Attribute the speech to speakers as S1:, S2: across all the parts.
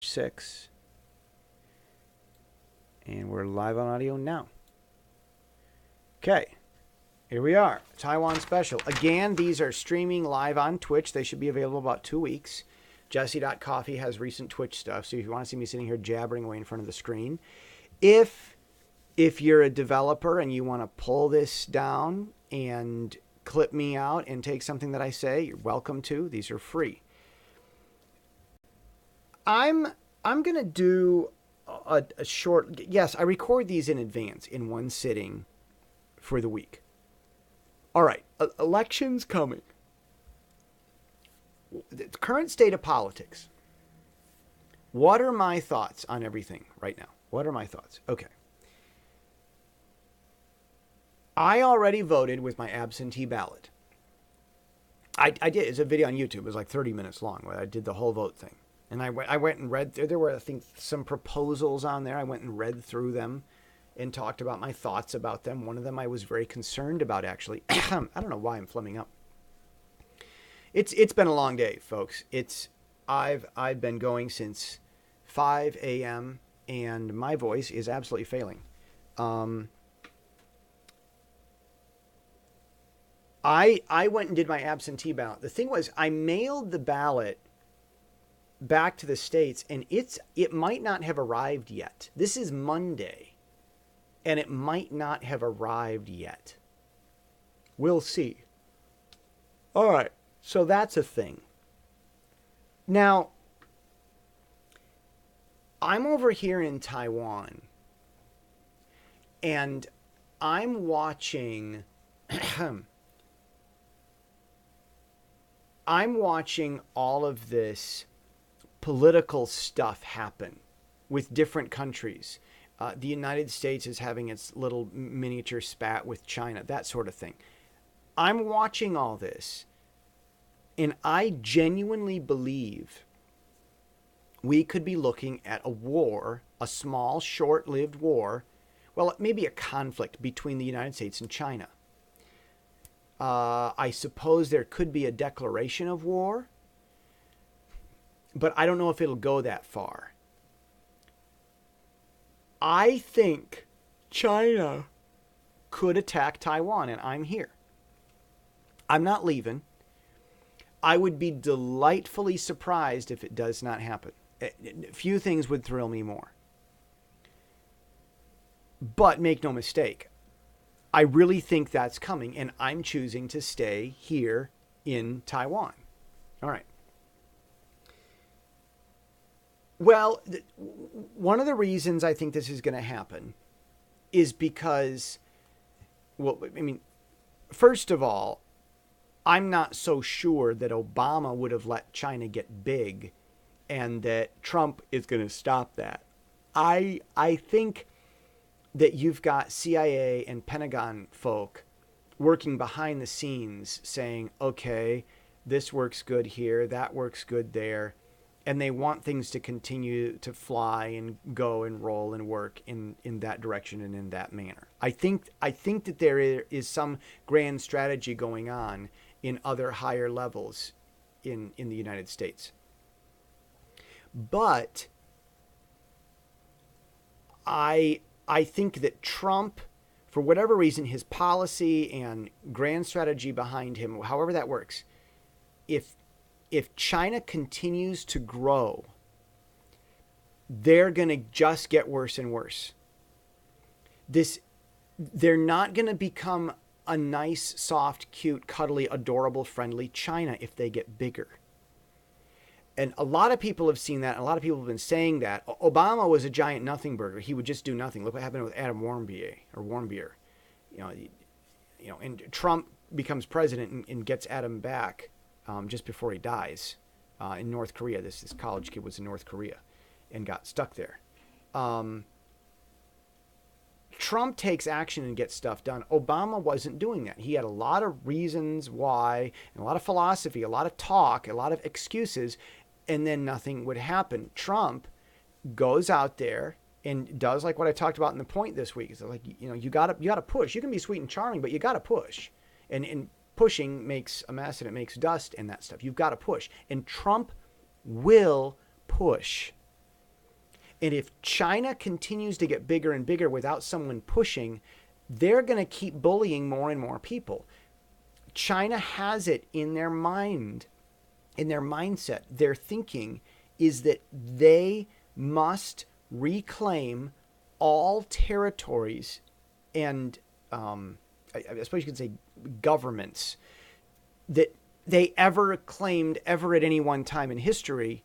S1: 6. And we're live on audio now. Okay, here we are. Taiwan special. Again, these are streaming live on Twitch. They should be available about 2 weeks. Jesse.coffee has recent Twitch stuff, so if you want to see me sitting here jabbering away in front of the screen. If you're a developer and you want to pull this down and clip me out and take something that I say, you're welcome to. These are free. I'm going to do a short... Yes, I record these in advance in one sitting for the week. All right, elections coming. The current state of politics. What are my thoughts on everything right now? What are my thoughts? Okay. I already voted with my absentee ballot. I did. It's a video on YouTube. It was like 30 minutes long where I did the whole vote thing. And I went and read, there were, I think, some proposals on there. I went and read through them and talked about my thoughts about them. One of them I was very concerned about, actually. I don't know why I'm flumming up. It's been a long day, folks. I've been going since 5 a.m. and my voice is absolutely failing. I went and did my absentee ballot. The thing was, I mailed the ballot back to the States, and it might not have arrived yet. This is Monday, and it might not have arrived yet. We'll see. All right, so that's a thing. Now, I'm over here in Taiwan, and I'm watching... I'm watching all of this political stuff happen with different countries. The United States is having its little miniature spat with China, that sort of thing. I'm watching all this, and I genuinely believe we could be looking at a war, a small, short-lived war, well, maybe a conflict between the United States and China. I suppose there could be a declaration of war, but I don't know if it'll go that far. I think China could attack Taiwan, and I'm here. I'm not leaving. I would be delightfully surprised if it does not happen. Few things would thrill me more. But make no mistake, I really think that's coming, and I'm choosing to stay here in Taiwan. All right. Well, one of the reasons I think this is going to happen is because, well, I mean, first of all, I'm not so sure that Obama would have let China get big and that Trump is going to stop that. I think that you've got CIA and Pentagon folk working behind the scenes saying, okay, this works good here, that works good there. And they want things to continue to fly and go and roll and work in that direction and in that manner. I think that there is some grand strategy going on in other higher levels in the United States. But I think that Trump, for whatever reason, his policy and grand strategy behind him, however that works, if China continues to grow, they're going to just get worse and worse. They're not going to become a nice, soft, cute, cuddly, adorable, friendly China if they get bigger. And a lot of people have seen that. And a lot of people have been saying that. Obama was a giant nothing burger. He would just do nothing. Look what happened with Adam Warmbier. And Trump becomes president and gets Adam back just before he dies in North Korea. This college kid was in North Korea and got stuck there. Trump takes action and gets stuff done. Obama wasn't doing that. He had a lot of reasons why, and a lot of philosophy, a lot of talk, a lot of excuses, and then nothing would happen. Trump goes out there and does like what I talked about in the point this week. It's like, you gotta push. You can be sweet and charming, but you gotta push. And pushing makes a mess and it makes dust and that stuff. You've got to push. And Trump will push. And if China continues to get bigger and bigger without someone pushing, they're going to keep bullying more and more people. China has it in their mind, in their mindset, their thinking is that they must reclaim all territories and I suppose you could say governments that they ever claimed ever at any one time in history.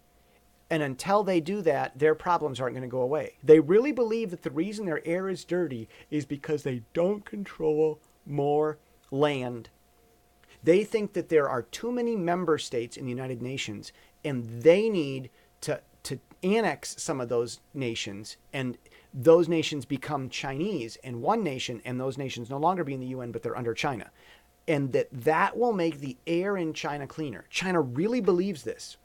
S1: And until they do that, their problems aren't going to go away. They really believe that the reason their air is dirty is because they don't control more land. They think that there are too many member states in the United Nations, and they need to annex some of those nations, and those nations become Chinese and one nation, and those nations no longer be in the UN, but they're under China. And that will make the air in China cleaner. China really believes this.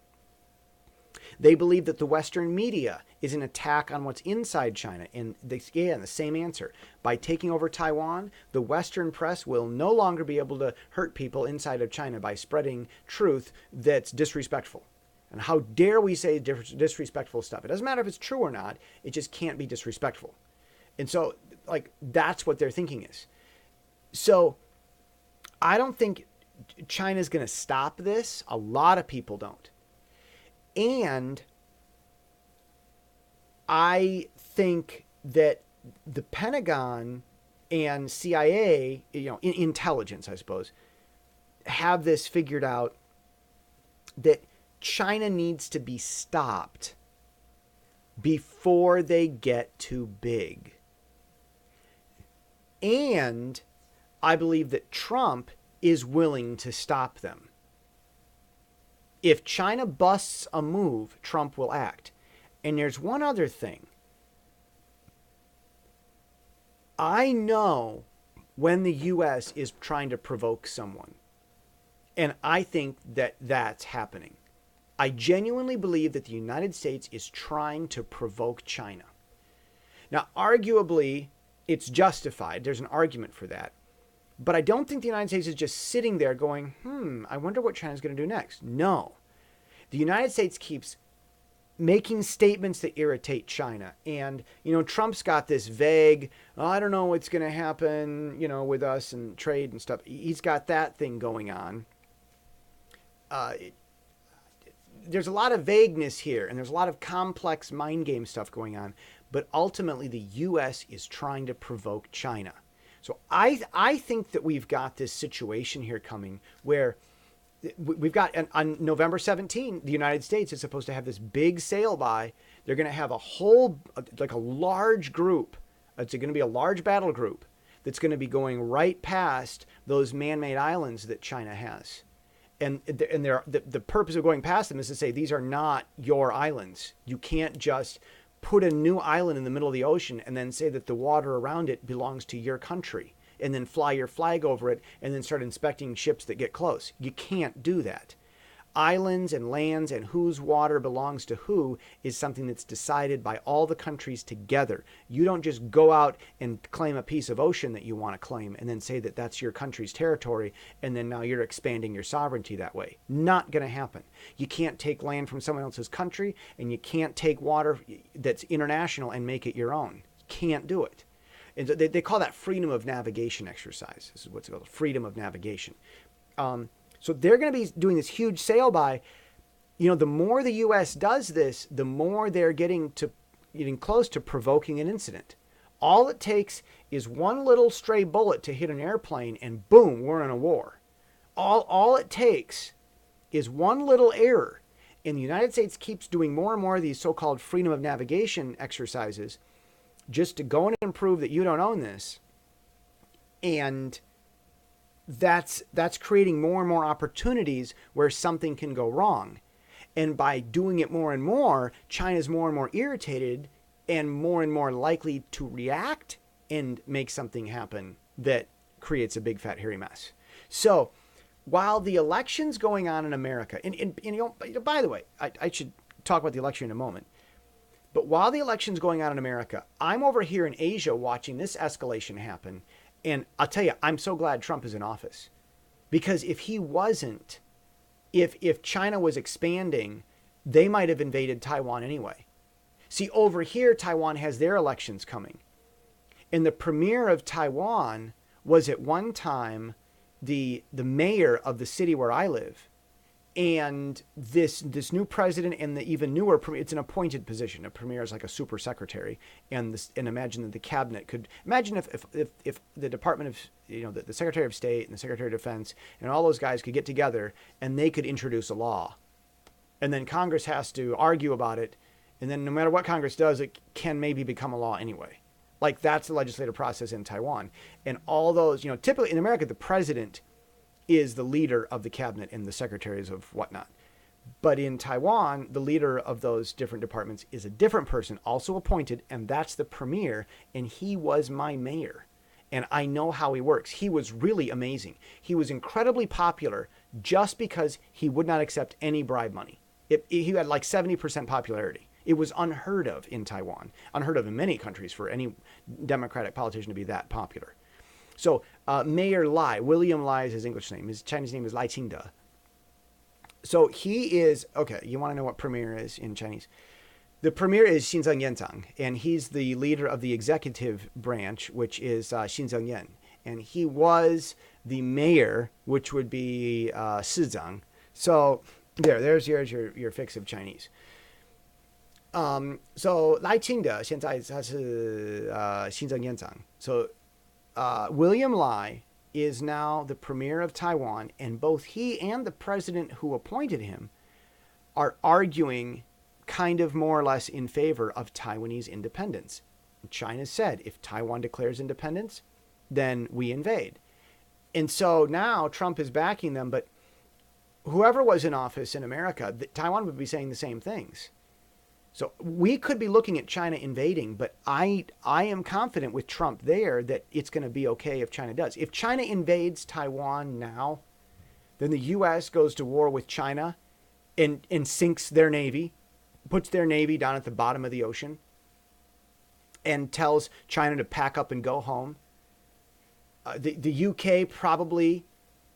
S1: They believe that the Western media is an attack on what's inside China. And the same answer. By taking over Taiwan, the Western press will no longer be able to hurt people inside of China by spreading truth that's disrespectful. And how dare we say disrespectful stuff? It doesn't matter if it's true or not. It just can't be disrespectful. And so, that's what their thinking is. So, I don't think China's going to stop this. A lot of people don't. And I think that the Pentagon and CIA, intelligence, I suppose, have this figured out that China needs to be stopped before they get too big. And I believe that Trump is willing to stop them. If China busts a move, Trump will act. And there's one other thing. I know when the U.S. is trying to provoke someone. And I think that that's happening. I genuinely believe that the United States is trying to provoke China. Now, arguably, it's justified. There's an argument for that. But I don't think the United States is just sitting there going, I wonder what China's going to do next. No. The United States keeps making statements that irritate China. And, Trump's got this vague, I don't know what's going to happen, with us and trade and stuff. He's got that thing going on. There's a lot of vagueness here, and there's a lot of complex mind game stuff going on. But ultimately, the U.S. is trying to provoke China. So I think that we've got this situation here coming where we've got, on November 17, the United States is supposed to have this big sail by. They're going to have a large group. It's going to be a large battle group that's going to be going right past those man-made islands that China has. And the purpose of going past them is to say, these are not your islands. You can't just put a new island in the middle of the ocean and then say that the water around it belongs to your country and then fly your flag over it and then start inspecting ships that get close. You can't do that. Islands and lands and whose water belongs to who is something that's decided by all the countries together. You don't just go out and claim a piece of ocean that you want to claim and then say that that's your country's territory and then now you're expanding your sovereignty that way. Not going to happen. You can't take land from someone else's country and you can't take water that's international and make it your own. Can't do it. And so they call that freedom of navigation exercise. This is what's called freedom of navigation. So they're going to be doing this huge sail by. The more the U.S. does this, the more they're getting close to provoking an incident. All it takes is one little stray bullet to hit an airplane and boom, we're in a war. All it takes is one little error. And the United States keeps doing more and more of these so-called freedom of navigation exercises just to go in and prove that you don't own this. And that's creating more and more opportunities where something can go wrong. And by doing it more and more, China's more and more irritated and more likely to react and make something happen that creates a big fat hairy mess. So while the election's going on in America, and by the way, I should talk about the election in a moment. But while the election's going on in America, I'm over here in Asia watching this escalation happen. And I'll tell you, I'm so glad Trump is in office. Because if he wasn't, if China was expanding, they might have invaded Taiwan anyway. See, over here, Taiwan has their elections coming. And the premier of Taiwan was at one time the mayor of the city where I live. And this new president and the even newer premier, it's an appointed position. A premier is like a super secretary, and imagine that the cabinet could imagine if the Department of the Secretary of State and the Secretary of Defense and all those guys could get together and they could introduce a law, and then Congress has to argue about it, and then no matter what Congress does, it can maybe become a law anyway. Like that's the legislative process in Taiwan, and all those typically in America the president is the leader of the cabinet and the secretaries of whatnot. But in Taiwan, the leader of those different departments is a different person, also appointed, and that's the premier, and he was my mayor. And I know how he works. He was really amazing. He was incredibly popular just because he would not accept any bribe money. He had like 70% popularity. It was unheard of in Taiwan, unheard of in many countries for any Democratic politician to be that popular. So Mayor Lai, William Lai is his English name. His Chinese name is Lai Qingde. So he is, okay, you want to know what premier is in Chinese? The premier is Xinzeng Yanzang, and he's the leader of the executive branch, which is Xinzeng Yan. And he was the mayor, which would be Sizang. So there's your fix of Chinese. So Lai Qingde 现在他是Xinzeng Yanzang. So William Lai is now the premier of Taiwan, and both he and the president who appointed him are arguing kind of more or less in favor of Taiwanese independence. China said, if Taiwan declares independence, then we invade. And so now Trump is backing them, but whoever was in office in America, Taiwan would be saying the same things. So we could be looking at China invading, but I am confident with Trump there that it's going to be okay if China does. If China invades Taiwan now, then the U.S. goes to war with China and sinks their navy, puts their navy down at the bottom of the ocean, and tells China to pack up and go home. The U.K. probably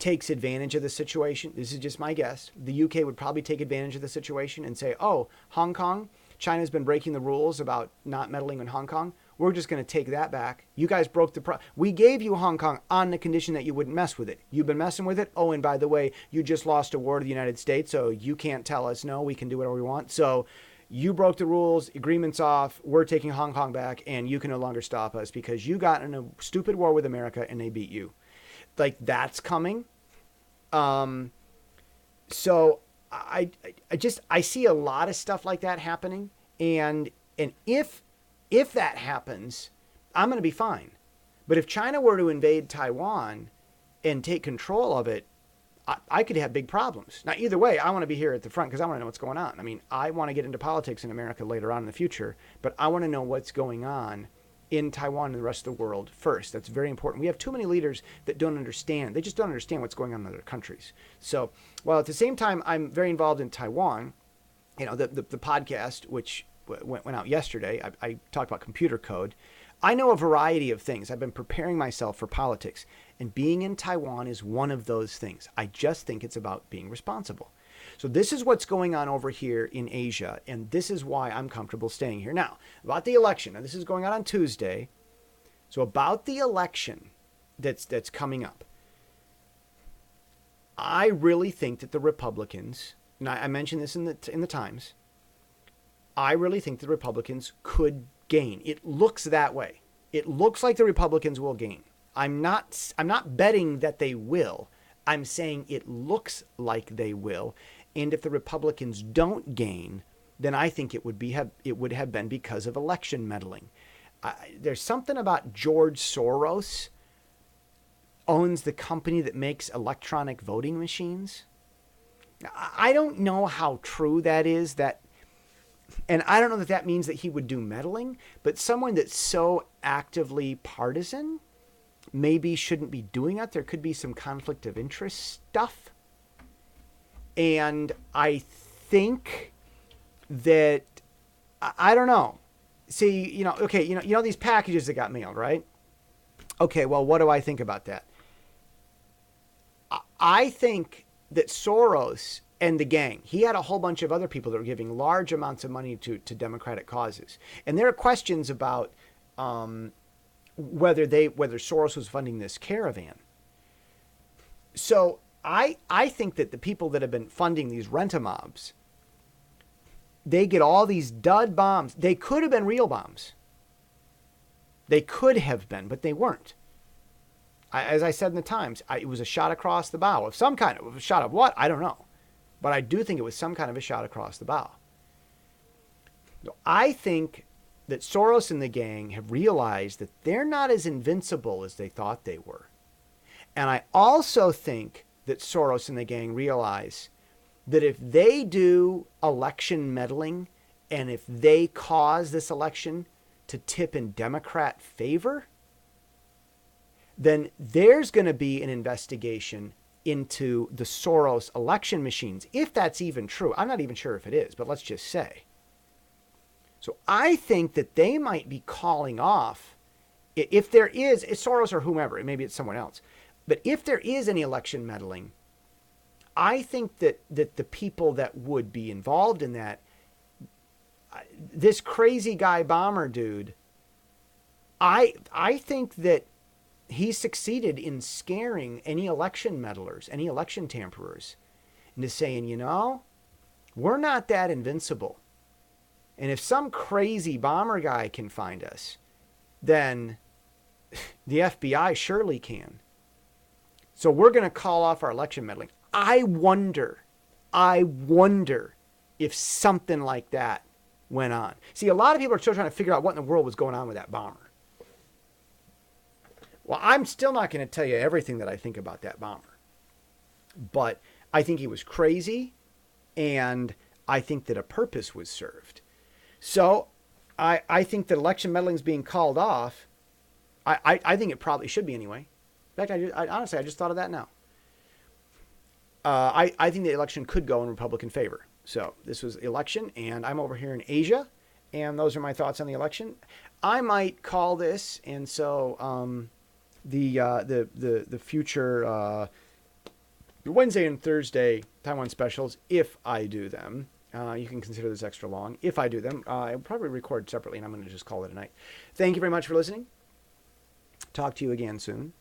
S1: takes advantage of the situation. This is just my guess. The U.K. would probably take advantage of the situation and say, oh, Hong Kong, China's been breaking the rules about not meddling in Hong Kong. We're just going to take that back. You guys broke we gave you Hong Kong on the condition that you wouldn't mess with it. You've been messing with it. Oh, and by the way, you just lost a war to the United States, so you can't tell us, no, we can do whatever we want. So you broke the rules, agreement's off, we're taking Hong Kong back, and you can no longer stop us because you got in a stupid war with America and they beat you. Like, that's coming. So I see a lot of stuff like that happening, and if that happens, I'm going to be fine. But if China were to invade Taiwan and take control of it, I could have big problems. Now, either way, I want to be here at the front because I want to know what's going on. I mean, I want to get into politics in America later on in the future, but I want to know what's going on in Taiwan and the rest of the world first. That's very important. We have too many leaders that don't understand. They just don't understand what's going on in other countries. So, while at the same time I'm very involved in Taiwan, the podcast, which went out yesterday, I talked about computer code. I know a variety of things. I've been preparing myself for politics, and being in Taiwan is one of those things. I just think it's about being responsible. So this is what's going on over here in Asia, and this is why I'm comfortable staying here. Now, about the election. Now, this is going on Tuesday. So about the election that's coming up, I really think that the Republicans, and I mentioned this in the Times, I really think the Republicans could gain. It looks that way. It looks like the Republicans will gain. I'm not betting that they will. I'm saying it looks like they will. And if the Republicans don't gain, then I think it would have been because of election meddling. There's something about George Soros owns the company that makes electronic voting machines. I don't know how true that is. And I don't know that means that he would do meddling, but someone that's so actively partisan maybe shouldn't be doing that. There could be some conflict of interest stuff. And I think that, I don't know. See, okay, these packages that got mailed, right? Okay, well, what do I think about that? I think that Soros, and the gang. He had a whole bunch of other people that were giving large amounts of money to Democratic causes. And there are questions about whether Soros was funding this caravan. So I think that the people that have been funding these rent-a-mobs, they get all these dud bombs. They could have been real bombs. They could have been, but they weren't. As I said in the Times, it was a shot across the bow of some kind. Of a shot of what? I don't know. But I do think it was some kind of a shot across the bow. I think that Soros and the gang have realized that they're not as invincible as they thought they were. And I also think that Soros and the gang realize that if they do election meddling and if they cause this election to tip in Democrat favor, then there's going to be an investigation into the Soros election machines, if that's even true. I'm not even sure if it is, but let's just say. So I think that they might be calling off, if there is, it's Soros or whomever, maybe it's someone else, but if there is any election meddling, I think that the people that would be involved in that, this crazy guy bomber dude, I think that he succeeded in scaring any election meddlers, any election tamperers, into saying, you know, we're not that invincible. And if some crazy bomber guy can find us, then the FBI surely can. So we're going to call off our election meddling. I wonder if something like that went on. See, a lot of people are still trying to figure out what in the world was going on with that bomber. Well, I'm still not going to tell you everything that I think about that bomber. But I think he was crazy, and I think that a purpose was served. So I think that election meddling is being called off. I think it probably should be anyway. In fact, honestly, I just thought of that now. I think the election could go in Republican favor. So this was election, and I'm over here in Asia, and those are my thoughts on the election. I might call this, and so the future Wednesday and Thursday Taiwan specials, if I do them, you can consider this extra long. If I do them, I'll probably record separately, and I'm going to just call it a night. Thank you very much for listening. Talk to you again soon.